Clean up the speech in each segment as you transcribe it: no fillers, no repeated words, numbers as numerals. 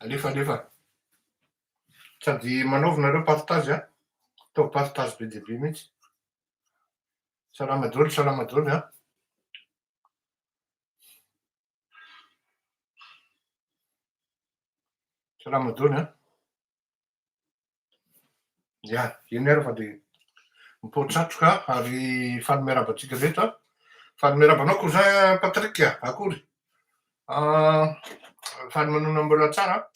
Alefa. Sady manaovanareo partage a? Atao partage be dia be mihitsy. Salama daholo a. Salama daholo a. Ia, iny ary fa dia mipoatratroka ary fanimerabantsika rehetra. Fanimerabanao koa zay Patrick akory. Fanomanona mbola tsara.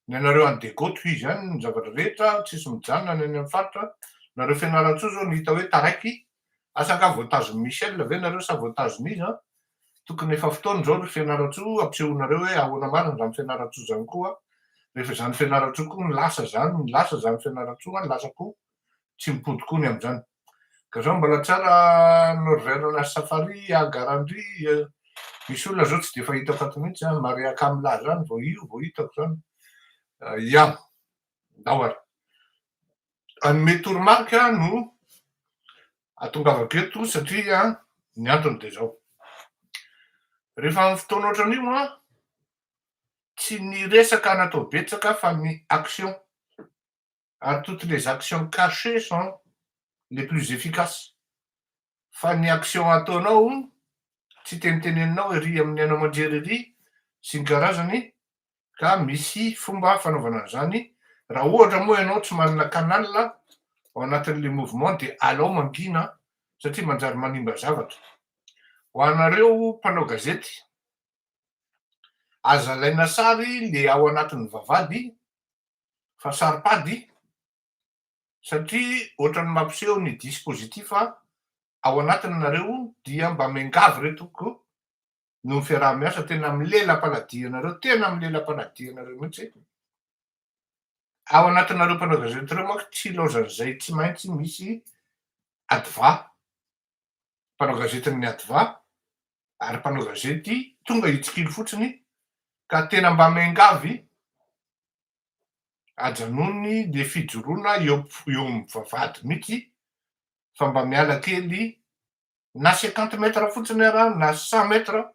Ny anareo any Degoto izy zany ny zavatra rehetra tsisy mijanona ny any amin'ny faritra. Nareo Fianarantsoa zao ny hita hoe taraiky. Asa ka voatazo Michel ve nareo sa voatazon'izy a? Tokony efa fotoana zao ry Fianarantsoa ampisehonareo hoe ahoana marina zany Fianarantsoa zany koa. Rehefa zany Fianarantsoa koa ny lasa zany Fianarantsoa ny lasa koa tsy mipody koa ny amin'izany. Ka zao mbola tsara Norvège Safari Garandry. Misy olona zao tsy dia fahitako ato mihitsy a, Maria Kamla zany vao hitako zany. Ia, dahoara. Anome toromarika no atongavako eto satria ny antony dia zao. Rehefa amin'ny fotoana ohatran'io a, tsy ny resaka natao betsaka fa ny action. Ary toutes les actions cachées sont les plus efficaces. Fa ny action ataonao tsy teniteneninao ery amin'ny anao mandrery ery sy ny karazany, ka misy fomba fanaovana an'izany. Raha ohatra moa ianao tsy manana canal ao anatin'le mouvement dia alao mangina satria manjary manimba zavatra. Ho anareo mpanao gazety, aza alaina sary le ao anatin'ny vavahady fa saripady satria ohatrany mampiseho ny dispositif ao anatiny nareo dia mba miangavy retoko no fiaraha-miasa tena milelam-paladianareo mihitsy. Ao anatinareo mpanao gazety reo manko tsy ilaozan'izay tsy maintsy misy adva, mpanao gazety amin'ny adva ary mpanao gazety tonga hitsikilo fotsiny ka tena mba miangavy ajanony le fijoroana eo amin'ny vavahady mihitsy fa mba miala kely na 50 metra fotsiny ara na 100 metra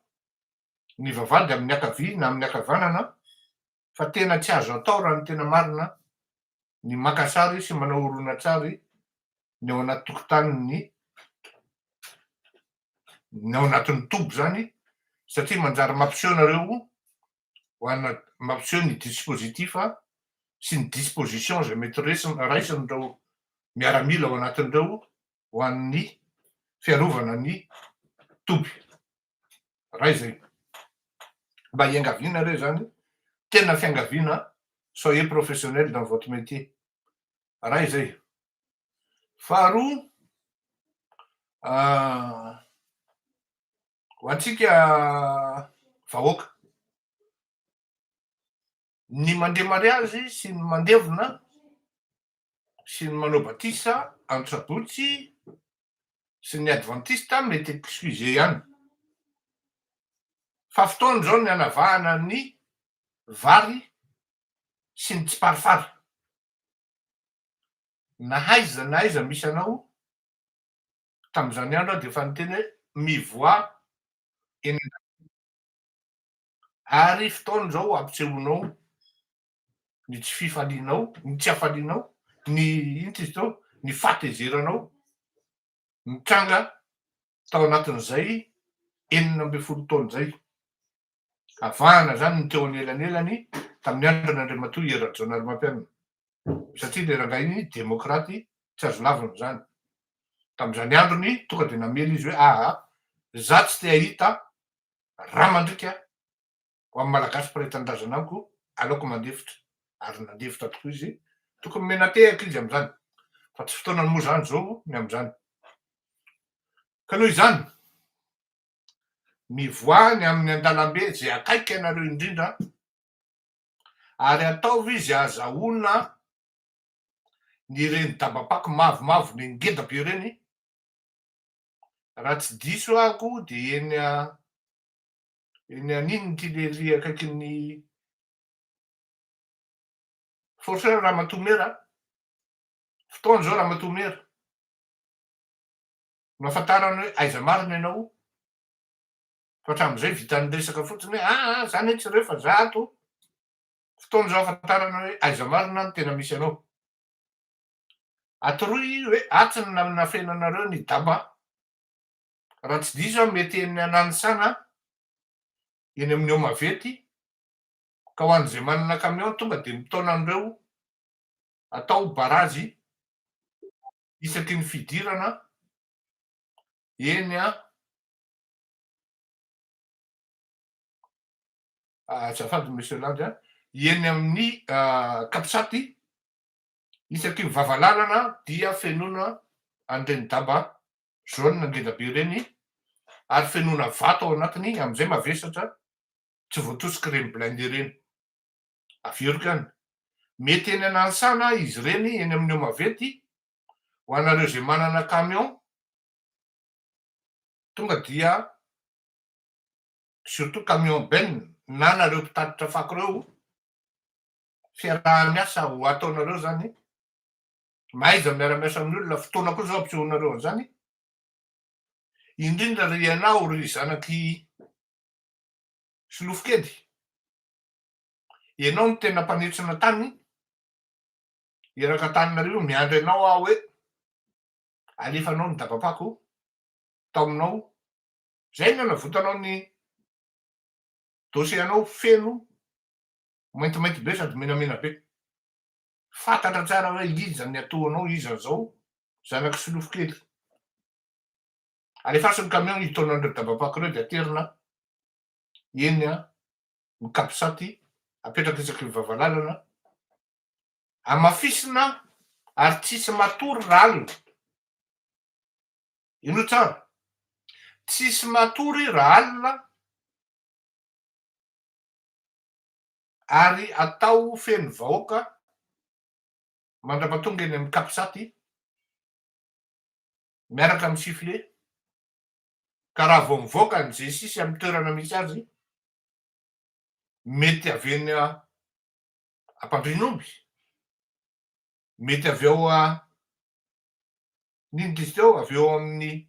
ny vavahady amin'ny ankavia na amin'ny ankavanana, fa tena tsy azo atao raha ny tena marina ny maka sary sy manao horonan-tsary ny ao anaty tokotaniny ny ao anatin'ny tobo zany satria manjary mampiseho nareo mampiseho ny dispositif sy ny disposition zay mety raisin'ireo miaramila ao anatin'ireo ho an'ny fiarovana ny toby. Raha izay mba hiangaviana reo zany, tena fiangaviana, soyez professionnel dans votre métier. Raha izay. Faharoa, ho antsika vahoaka, ny mandeha mariazy sy ny mandevona sy ny manao batisa antsabotsy sy ny adventiste mety excuse ihany. Fa fotoana zao ny anavahana ny vary sy ny tsiparifary. Na aiza misy anao tamin'izany andro dia efa niteny hoe mivoa eny ary fotoana zao ampisehoanao ny tsy fifalianao, ny tsy hafalianao, ny fahatezeranao mitranga tao anatin'izay 12 taona zay. Avahana zany ny teo anelanelany tamin'ny andron'Andriamatoa Rajaonarimampianina satria le rangahy iny demokraty tsy azo lavina zany. Tamin'izany androny tonga dia namely izy hoe za tsy te hahita raha mandrika ho amin'ny malagasy mpiray-tanindrazana amiko, aleoko mandefitra. Ary nandefitra tokoa izy, tokony menatehaka izy amin'izany fa tsy fotoanany moa zany zao ny amin'izany. Ka noho izany mivoany amin'ny andalambe zay akaiky ianareo indrindra ary ataovy izy azahoana ny reny dabapako mavomavo ny ngeda be reny. Raha tsy diso ahako dia eny an'inony ty lery akaiky ny forceur Ramatoamera. Fotoana zao Ramatoamera no ahafantarany hoe aiza marina ianao fa hatramin'izay vitany resaka fotsiny hoe zany tsy reo fa za ato fotoana zao ahafantarana hoe aiza marina no tena misy anao. Atoroy hoe atsiny nafenanareo ny daba. Raha tsy diso aho mety eny Nanisana eny amin'ny eo mavety ka ho an'izay manana camion tonga de mitaona an'ireo atao barazy isaky ny fidirana eny azafady monsieur Landy eny amin'ny Kapisaty isaky ny vavalalana dia fenoana an'ireny daba jaune ngeza be reny ary fenoana vato ao anatiny am'izay mavesatra tsy voatosiky reny blindé reny. Averiko any mety eny Nanisana izy reny eny amin'ny eo mavety ho anareo zay manana camion tonga dia surtout camion benne na nareo mpitatitra fako reo fiaraha-miasa ho ataonareo zany maiza miara-miasa amin'ny olona fotoana koa zao ampisehonareo an'izany indrindra ry ianao ry zanaky Solofokely ianao no tena mpanetsina tany eraka Antananarivo miandry anao aho hoe alefanao ny dabapako tao aminao zay no navotanao ny dossier anao feno maintimainty be sady menamena be. Fantatra tsara hoe iza ny atoanao iza zao zanaky Solofokely. Alefasy ny camion hitaona an'ireo dabapako ireo de aterina eny ny Kapisaty apetraka isaky ny vavalalana amafisina ary tsisy matory raha alina. Ino tsara tsisy matory raha alina ary atao feno vahoaka mandrapatonga eny amin'ny Kapisaty miaraka amin'ny sifflet ka raha vao mivoaka an'izay sisy amin'ny toerana misy azy mety avy eny Ampandrinomby, mety avy eo nino dizy teo avy eo amin'ny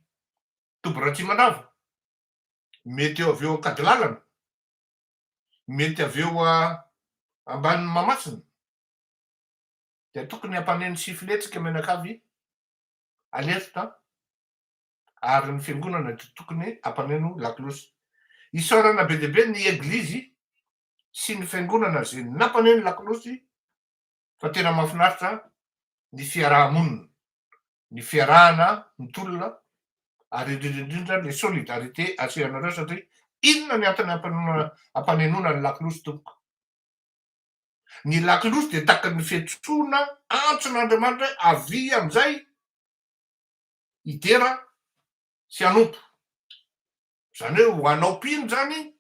Toboratsimandava, mety eo avy eo Kadilalana, mety avy eo ambany Mahamasina de tokony hampaneno siffletsika menakavy alerta ary ny fiangonana de tokony hampaneno lakolosy. Isaorana be dia be ny eglizy sy ny fiangonana zay nampaneno lakolosy fa tena mahafinaritra ny fiarahamonina, ny fiarahana mitolona ary indrindrindrindra le solidarité asehanareo satria inona ny antony hampanenoana ny lakolosy tompoko. Ny lakolosy de taky ny fiantsoana antson'Andriamanitra hoe avy am'izay idera sy anompo. Zany hoe ho anao mpino zany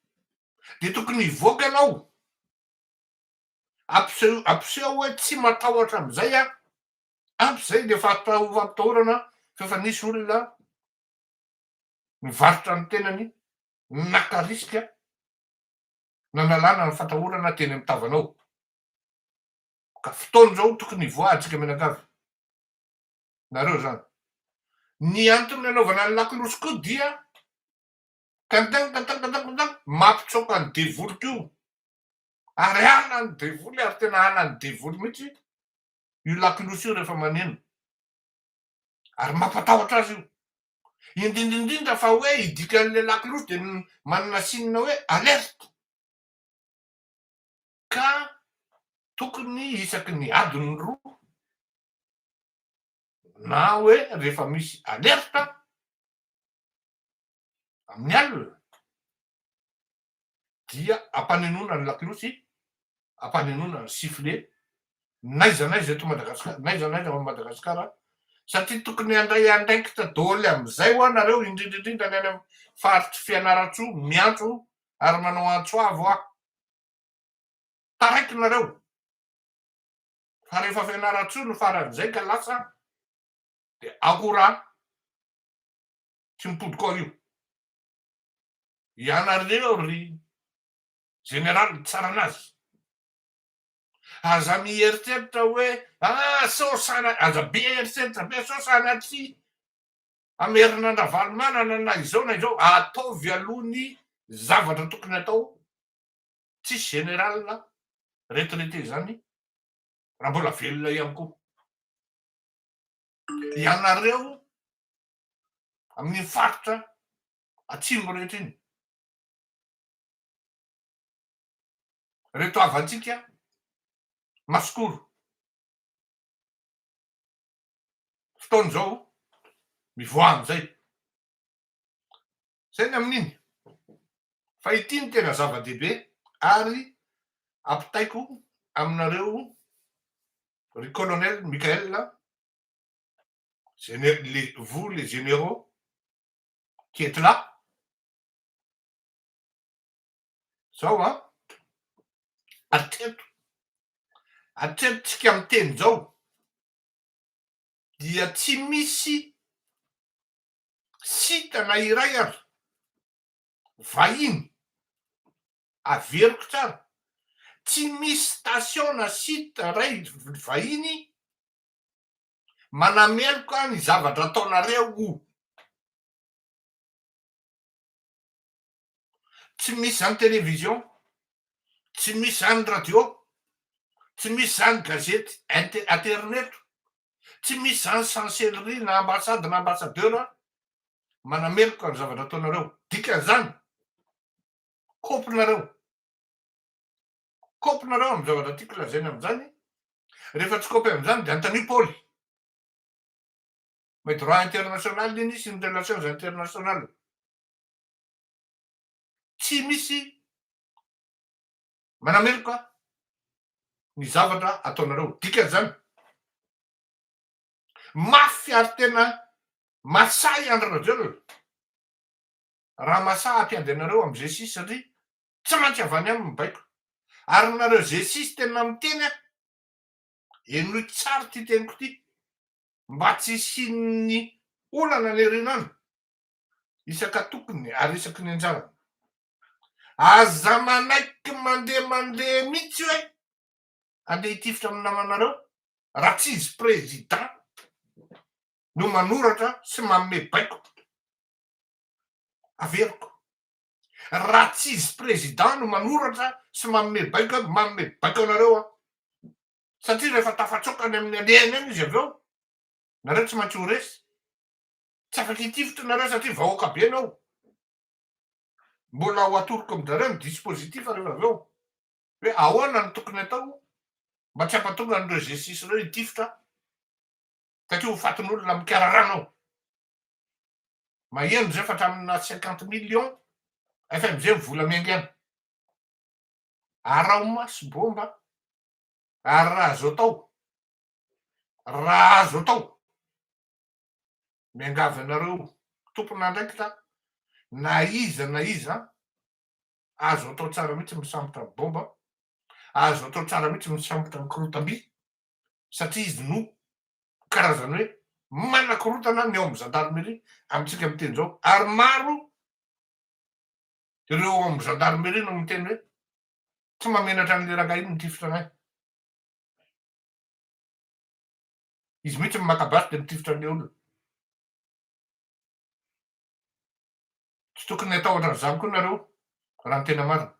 de tokony hivoaka ianao ampiseho hoe tsy matahotra am'izay ampy zay de fampitahorana fefa nisy olona mivarotra ny tenany naka risika nanalana ny fatahorana teny amin'ny tavanao ka fotoana zao tokony hivoahantsika menakavy nareo zany. Ny antony anaovana ny lakolosy koa dia kantang mampitsoka ny devoly kio ary ana ny devoly ary tena ana ny devoly mihitsy io lakolosy io rehefa maneno ary mampatahotra azy io indrindrindrindra fa hoe idikan'le lakolosy de manana sinina hoe alerte ka tokony isaky ny adiny roa na hoe rehefa misy alerta amin'ny alina dia ampanenona ny lakolosy, ampanenona ny sifflet naiza naiza eto Madagasikara, naiza naiza ao Madagasikara satria tokony handray andraikitra daholo am'izay ho anareo indrindrindrindra ny any amin'ny faritry Fianaratsoa miantso ary manao antsoavo taraiky nareo fa rehefa Fianaratsoa no faran'izay ka lasa de akora tsy mipodiko ao io. Ianareo ry général tsaranazy aza mieritreritra hoe saosana aza be eritreritra be saosana tsy amerina valmanana na izao ataovy aloha ny zavatra tokony atao tsy général retraité zany raha mbola velona ihany koa ianareo amin'ny faritra atsimo rehetra iny reto avantsika masikoro fotoan'izao mivoahan'izay zay ny amin'iny fa ity ny tena zava-dehibe ary ampitaiko aminareo ry colonel Michael vous les généraux qui êtes là zao atretontsika amin'ny teny zao dia tsy misy sitana iray ary vahiny averiko tsara tsy misy station na site ray vahiny manameloko ny zavatra ataonareo tsy misy zany télévision tsy misy zany radio tsy misy zany gazety internet tsy misy zany chancellerie na ambassade na ambassadeur manameloko ny zavatra ataonareo dikan'izany kopinareo amin'ny zavatra tiako lazaina amin'izany rehefa tsy kopy amin'izany de antany Paoly mais droit international iny sy ny relations internationales tsy misy manameloka ny zavatra ataonareo dikan'izany mafy ary tena masay andronareo raha masay ampiady anareo amin'ny Jesisy satria tsy maintsy avany aminy mibaiko ary nareo Jesisy tena miteny enoy tsara ty teniko ty mba tsy isian'ny olana ny herinany isaka tokony ary isaky ny anjarany aza manaiky mandeha mihitsy hoe andeha hitifitra amin'ny namanareo raha tsy izy président no manoratra sy manome baiko averiko raha tsy izy président no manoratra sy manome baiko anareo satria rehefa tafatsokany amin'ny alehany any izy aveo nareo tsy maintsy ho resy tsy afaky hitifitra nareo satria vahoaka be anao mbola ho atoroko amin'zareo ny dispositif rehefa aveo hoe ahoana ny tokony atao mba tsy ampatonga an'ireo Jesisy reo hitifitra satria ho fatin'olona mikararanao maheno zay fa hatramina 50 millions efa am'izay mivola miaingana arao masy bomba ary raha azo atao miangavy anareo tompona ndraikitra na iza azo atao tsara mihitsy misambotra ny bomba azo atao tsara mihitsy misambotra ny korotamby satria izy no karazany hoe manakorotana ny ao amin'ny gendarmerie amintsika miteny zao ary maro ireo ao amin'ny gendarmerie no miteny hoe tsy mamenatra an'le rangahy iny mitifitra anay izy mihitsy makabasy de mitifitra an'le olona tsy tokony atao ohatran'izany koa nareo raha ny tena marina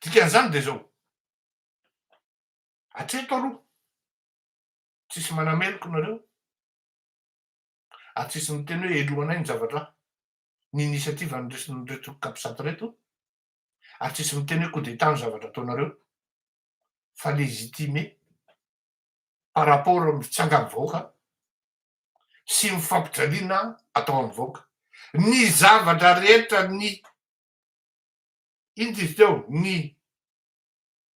dikan'izany de zao atreto aloha tsisy manameloko nareo ary tsisy miteny hoe elohanay ny zavatra ny initiative nyreto kapisaty reto ary tsisy miteny hoe coup d'état ny zavatra ataonareo fa légitimé par rapport amin'ny fitsanga ny vahoaka sy mifampijaliana atao amin'ny vahoaka ny zavatra rehetra ny iny izy teo ny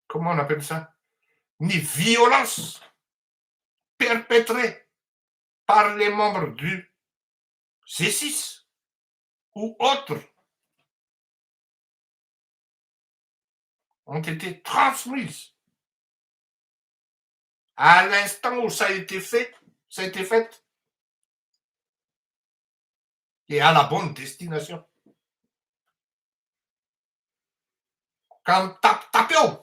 comment on appelle ça ny violence perpétrée par les membres du G6 ou autres ont été transmises à l'instant où ça a été fait et à la bonne destination. Ka mitapitapy eo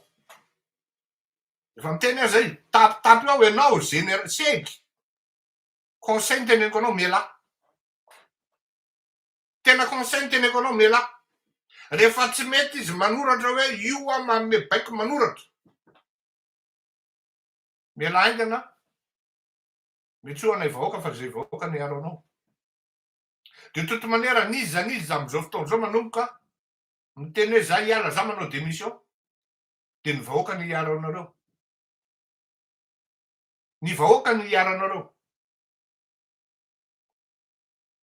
efa miteny aho zay tapitapy eo ianao seky conseil teneniko anao miala tena conseil teneniko anao miala rehefa tsy mety izy manoratra hoe io manome baiko manoratra Miala aingana, metsoanay vahoaka fa zay vahoaka ny aro anao. De toute manière niza am'izao fotoana zao manomboka miteny hoe za hiala za manao démission de ny vahoaka ny hiaro anareo. Ny vahoaka ny hiaro anareo.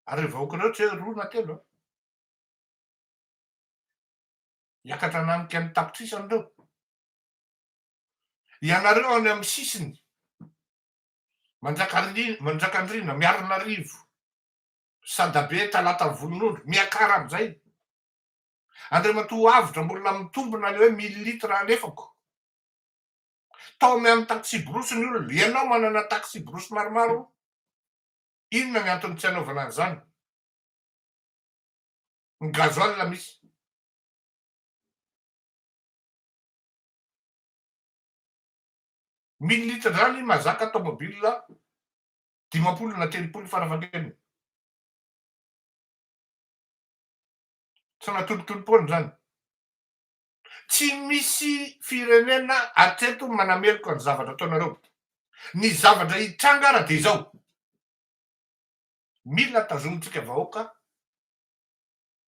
Ary vahoakanareo tsy hoe roa na telo hiakatra nanika ny tapitrisany reo. Ianareo any amin'ny sisiny manjakandrina miarina rivo sadabe talata volon'ondro miakara am'izay. Andriamatoa avitra mbola mitombona le hoe 1000 litres alefako. Tao me amin'ny taxi brosy ny olona, ianao manana taxi brosy maromaro. Inona ny antony tsy anaovana an'izany? Ny gazoil misy. Mille litres zany mazaka tomobile 50 na 30 farafahakeliny. Tsy natolotolom-poana zany. Tsy misy firenena atreto manameloko ny zavatra ataonareo. Ny zavatra hitranga ara de zao. Mila tazomitsika vahoaka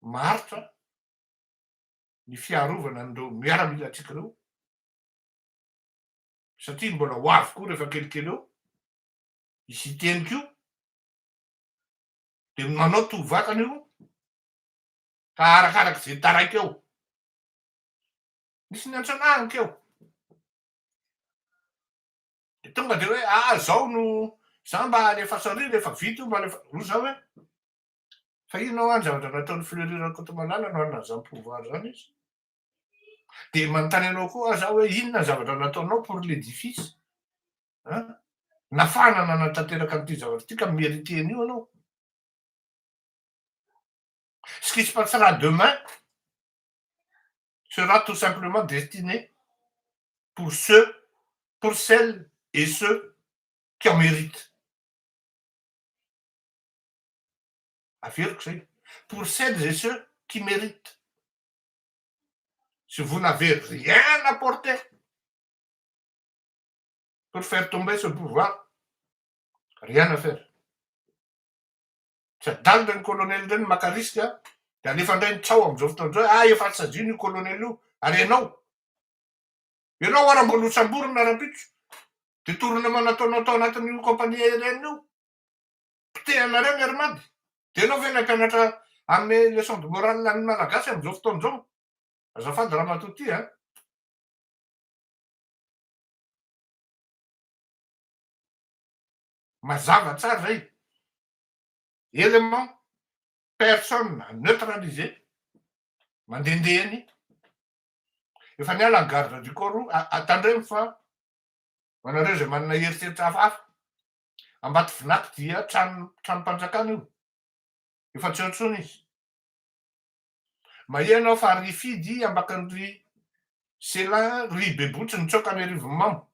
maritra ny fiarovana an'ireo miaramila atsika reo. Satria mbola ho avy koa rehefa kelikely eo. Izy teniko io de manao tovakana io ka arakaraky zay taraiky eo. Misy ny antsanahiko eo. De tonga de hoe zao no za mba alefa sary rehefa vita io mba alefa ro za hoe fa inao any zavatra nataon'ny Fleury Rakotomalala no anona zany pouvoir zany izy. De manontany anao koa za hoe inona zavatra nataonao pour l'édifice. Nafana nanatanteraka an'ity zavatra ity ka mérité an'io anao. Ce qui se passera demain sera tout simplement destiné pour celles et ceux qui en méritent. Affirme que c'est pour celles et ceux qui méritent. Si vous n'avez rien apporté pour faire tomber ce pouvoir, rien à faire. Tsy adalina ny colonel reny maka riska de alefa indray ny tsao am'izao fotoana zao efa saziany io colonel io ary ianao ara mbola hosamborina rapitso de torona manataonao tao anatin'io compagnie aérienne io pitehanareo ny armady de ianao ve nampianatra ame leçon de morale ny malagasy am'izao fotoana zao. Azafady raha matoa ty mazava tsara zay. Élément personne neutralisé mandendehany efa niala ny garde du corps atandremo fa manareo zay manana heritreritra hafahafa ambaty vinaky dia tranompanjakana io efa tsy ohatrony izy. Mahianao fa ry fidy ambakan'ry Selin ry bebotsy nitsoka ny arivo mamo.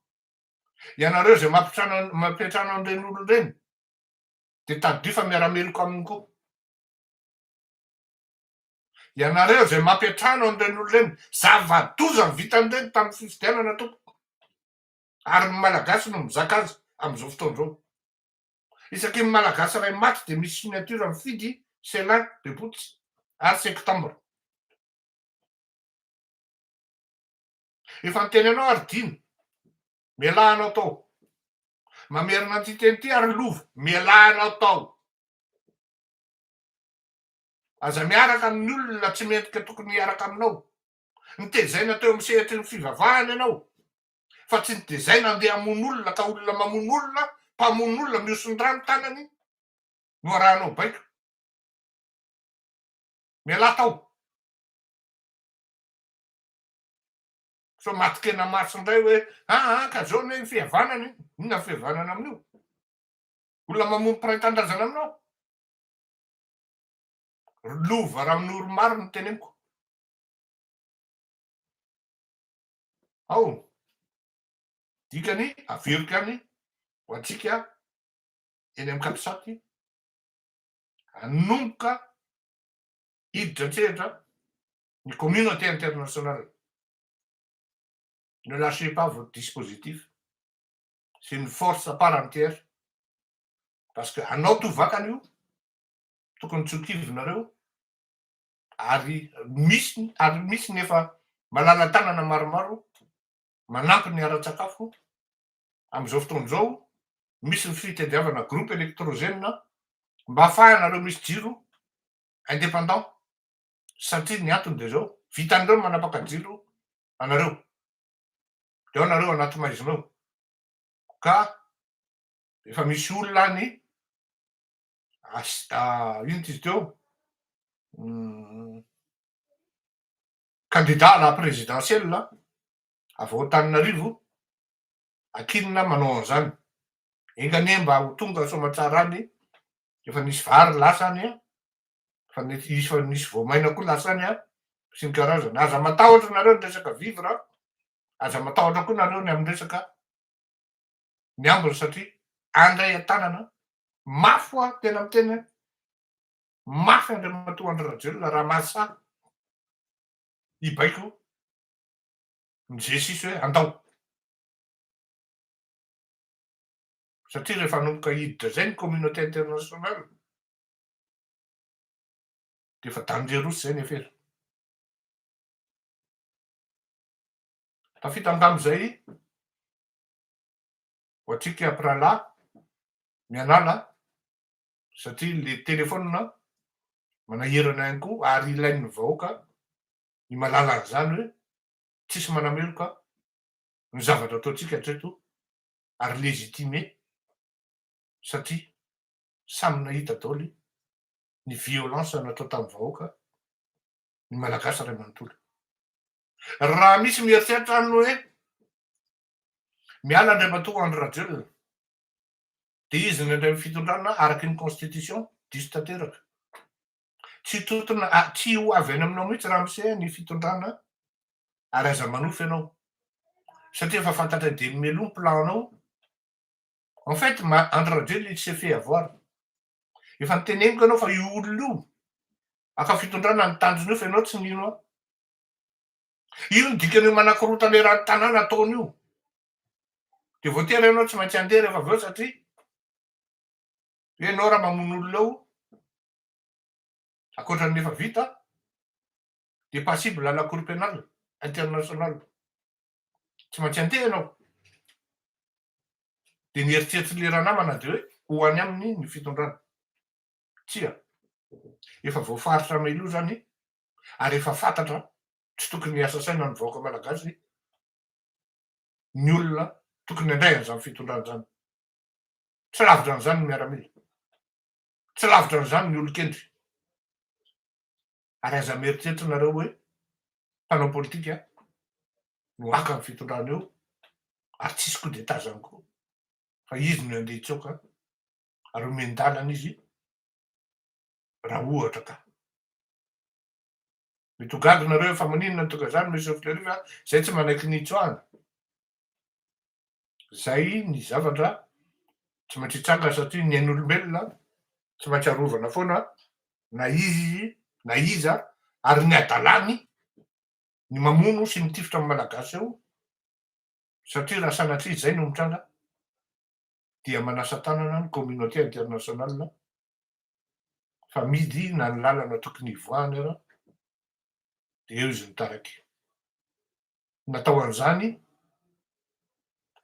Ianareo zay mampiatrano an'ireny olo reny de tadio fa miara-meloko aminy koa. Ianareo zay mampiatrano an'ireny olo reny zava-doza ny vitan'ireny tamin'ny fifidianana tompoko ary ny malagasy no mizaka azy am'izao fotoana zao. Isaky ny malagasy ray maty de misy signature amin'ny fidy Selin bebotsy ary septembre. Efa niteny anao ary dino mialanao tao mamerina an'ity teny ity ary lovo mialanao tao. Aza miaraka amin'ny olona tsy mendrika tokony miaraka aminao. Nitezaina teo am'sehatry ny fivavahana ianao fa tsy nitezaina andeha hamono olona ka olona mamono olona mpamono olona miosondrano tanany no arahanao baiko. Miala tao. So matikena maso indray hoe ka zao ny fihavanany inona fihavanana amin'io. Olona mamono piraitandrazana aminao. Lova raha minoro maro ny teneniko. Ao dikany averikany ho atsika eny amin'ny Kapisaty hanomboka hiditra an-tsehatra ny communauté internationale. Ne lâchez pas votre dispositif. c'est une force à part entière parce que anao tovakana io tokony tsokivinareo ary misy nefa malala tanana maromaro manampy ny ara-tsakafo am'izao fotoan'izao misy ny fitadiavana groupe électrogène mba ahafahanareo misy jiro indépendant satria ny antony de zao vitan'ireo manapaka jiro anareo de ao nareo anaty maizinao ka efa misy olona any ino tizy teo candidat la présidentielle avy ao Antananarivo ankinina manao an'izany enganie mba ho tonga soamatsara any efa nisy vary lasa any a fa nisy voamaina koa lasa any a sy ny karazany aza matahotra nareo ny resaka vivre aza matahotra koa nareo ny amin'ny resaka ny ambiny satria andray an-tanana mafy a tena amy tena mafy Andriamatoa Andry Rajoelina raha mahasa ibaiko ny jesisy hoe andao satria rehefa hanomboka hiditra zay ny communauté internationale de efa danger rotsy zay nefery tafita angamizay ho atsika aprala mianala satria le telefona manahirana ihany koa ary ilain'ny vahoaka ny malala an'izany hoe tsisy manameloka ny zavatra ataotsika hatreto ary légitime satria samy nahita daoly ny violence natao tamin'ny vahoaka ny malagasy ray manontolo raha misy mieritreritra any hoe miala Andriamatoa Andry Rajoelina de izy nandray ny fitondrana araky ny constitution diso tanteraka tsy totona tsy ho avy any aminao mihitsy raha mise ny fitondrana ary aza manofy ianao satria efa fantatra de meloa ny plananao en fait Andry Rajoelina il s'est fait avoir efa niteneniko ianao fa io olona io aka fitondrana ny tanjony io fa ianao tsy nino io ny dikany manakorota le raha tanàna ataony io de voatery ianao tsy maintsy andeha rehefa avy eo satria ianao raha mamono olona ao akoatran'efa vita de passible à la cour pénale internationale tsy maintsy andeha ianao de nieritreritry le raha namana de hoe ho any aminy ny fitondrana tsia efa voafaritra mailoha zany ary efa fantatra tsy tokony hiasa saina ny vahoaka malagasy ny olona tokony handray an'izany fitondrana zany tsy lavitra an'izany ny miaramila tsy lavitra an'izany ny olon-kendry ary aza mieritreritra nareo hoe mpanao politika no aka ny fitondrana eo ary tsisy coup d'état zany koa fa izy no andeha hitsoaka ary omendalana izy raha ohatra ka mitogady nareo efa maninona tonga zany monsieur Fleury zay tsy manaiky nitsoahana zay ny zavatra tsy maintsy hitsanga satria ny ain'olombelona tsy maintsy arovana foana na izy na iza ary ny adalany ny mamono sy mitifitra amy malagasy eo satria raha sanatria zay no mitranga dia manasa tanana ny communauté internationale fa midy na ny lalana tokony hivoahany ara de eo izy mitaraky natao an'izany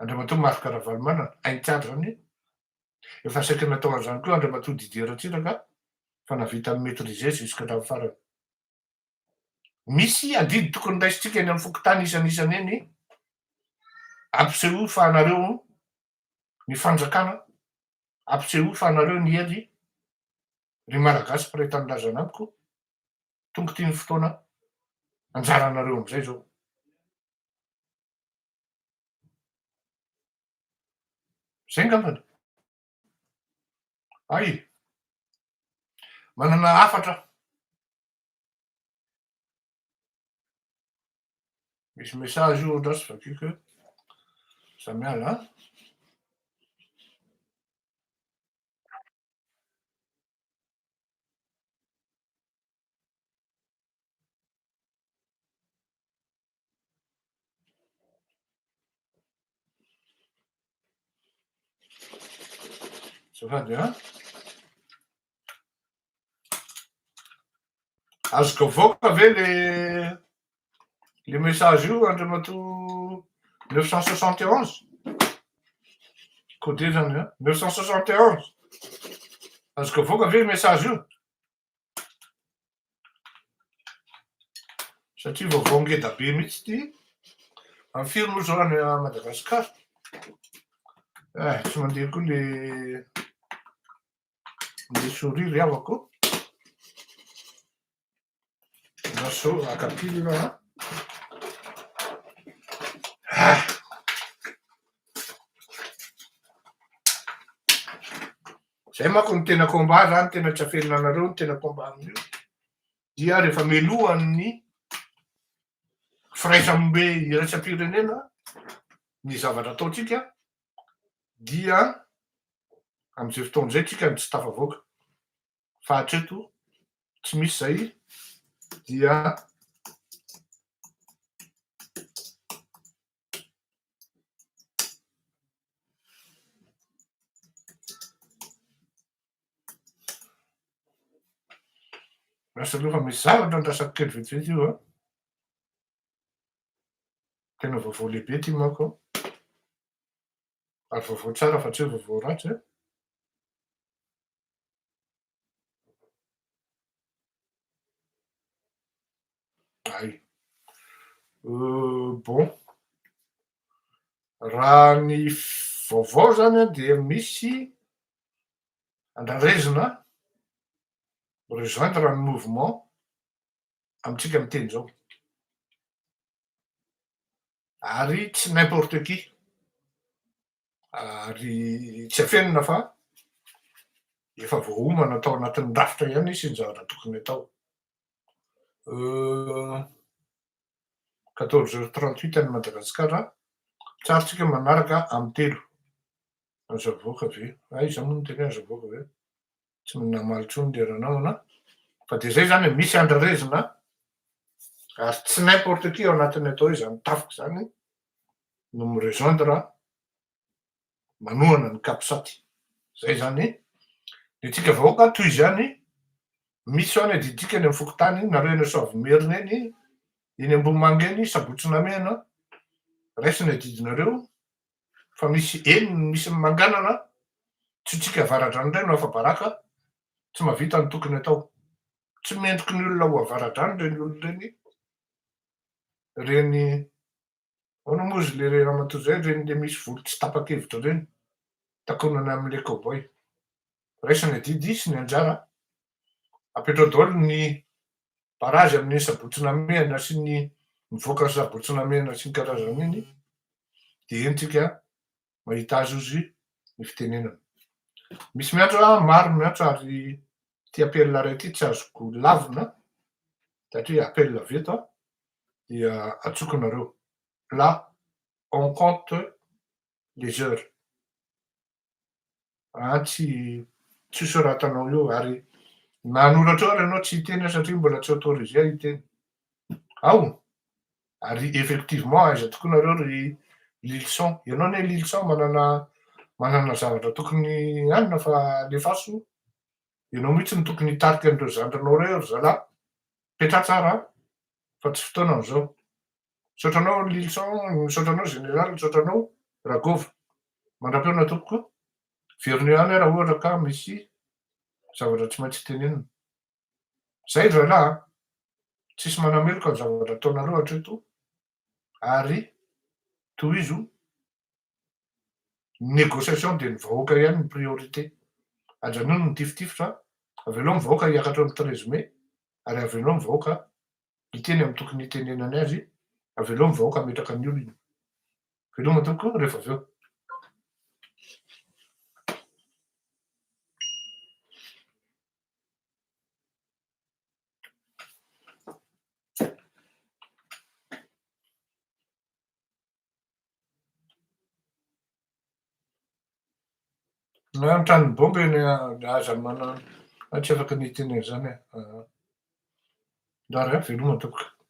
Andriamatoa Marc Ravalomanana aintsary zany efa saiky natao an'izany koa Andriamatoa Didier Ratsiraka fa navita maîtriser jusque hatramin'ny farany misy andidy tokony ndaisitsika eny amin'ny fokontany isanisany eny ampiseho fa anareo ny fanjakana ampiseho fa anareo ny hery ry malagasy mpiray-tany lazana amiko tonga ty ny fotoana anjaranareo am'izay zao zay ngambany ay manana hafatra misy message io ohatrasy vakiko samiala Azafady a azoko avoaka ve le message io Andriamatoa 971 codé zany a 971 azoko avoaka ve message io satria vaovao ngeda be mihitsy ty amin'ny firy moa zao any a Madagasikara tsy mandeha koa le souris riavako naso akapila zay manko ny tena combat zany tena tsy aferina anareo ny tena combat amin'io dia rehefa melohan'ny firaisambe iraisam-pirenena ny zavatra ataotsika dia amin'izay fotoan'izay tsika ny tsy tafavoaka fa hatreto tsy misy zay dia lasa aloha fa misy zavatra andrasako kely vetivety io a tena vaovao lehibe ty manko ary vaovao tsara fa tsy hoe vaovao ratsy ay bon raha ny vaovao zany a dia misy andrarezina rejoindre ny mouvement amitsika miteny zao ary tsy n'importe qui ary tsy afenina fa efa voaomana atao anatin'ny rafitra ihany sy ny zavatra tokony atao 14h38 any Madagasikara tsarotsika manaraka amin'ny telo azo avoaka ve iza moa no teny azo avoaka ve tsy namaly tsony leranao ana fa de zay zany misy andrarezina ary tsy n'importe qui ao anatiny atao hoe zany tafiky zany no mirejoindre manohana ny kapisaty zay zany de tsika vahoaka toy zany misy any adidika any amin'ny fokotany nareo eny Soavimerina eny eny Ambohimanga eny Sabotsinamena raisiny adidinareo fa misy eny misy manganana tsy tsika avaradrano indray no afa-baraka tsy mahavita ny tokony atao tsy mendriky ny olona ho avaradrano reny olona reny ahoana moa izy le ramatoa zay reny le misy volo tsy tapa-kevitra reny takonana amin'le cowboy raisiny adidy sy ny anjara apetrao daholo ny barazy amin'ny Sabotsinamena sy ny mivoaka Sabotsinamena sy ny karazany iny de eny tsika mahita azy ozy ny fitenenana misy miantso maro miantso ary ty apelina ray ty tsy azoko lavina satria apelina veto dia atsokonareo là on compte les heures tsy soratanao io ary nanoratra eo ary ianao tsy hiteny satria mbola tsy autorisé hiteny ao ary effectivement aiza tokoa nareo ry Lilson ianao ne Lilson manana zavatra tokony anina fa lefaso ianao mihitsy ny tokony hitarika an'ireo zandrinao reo ry zalahy petra tsara fa tsy fotoana zao saotranao Lilson saotranao général saotranao Ragova mandram-peona tompoko veriny ihany raha ohatra ka misy zavatra tsy maintsy tenenina zay zalahy tsisy manameloka ny zavatra ataonareo hatreto ary toy izo négociation de ny vahoaka ihany ny priorité andranono ny tifitifotra avelao ny vahoaka hiakatra amin'ny 13 mai ary avelao ny vahoaka hiteny amin'ny tokony hitenenany azy avelao ny vahoaka metraka ny olona veloma tompoko rehefa aveo na ny bomba eny aza mana tsy afaka ny teneny zany ndary veloma tompoko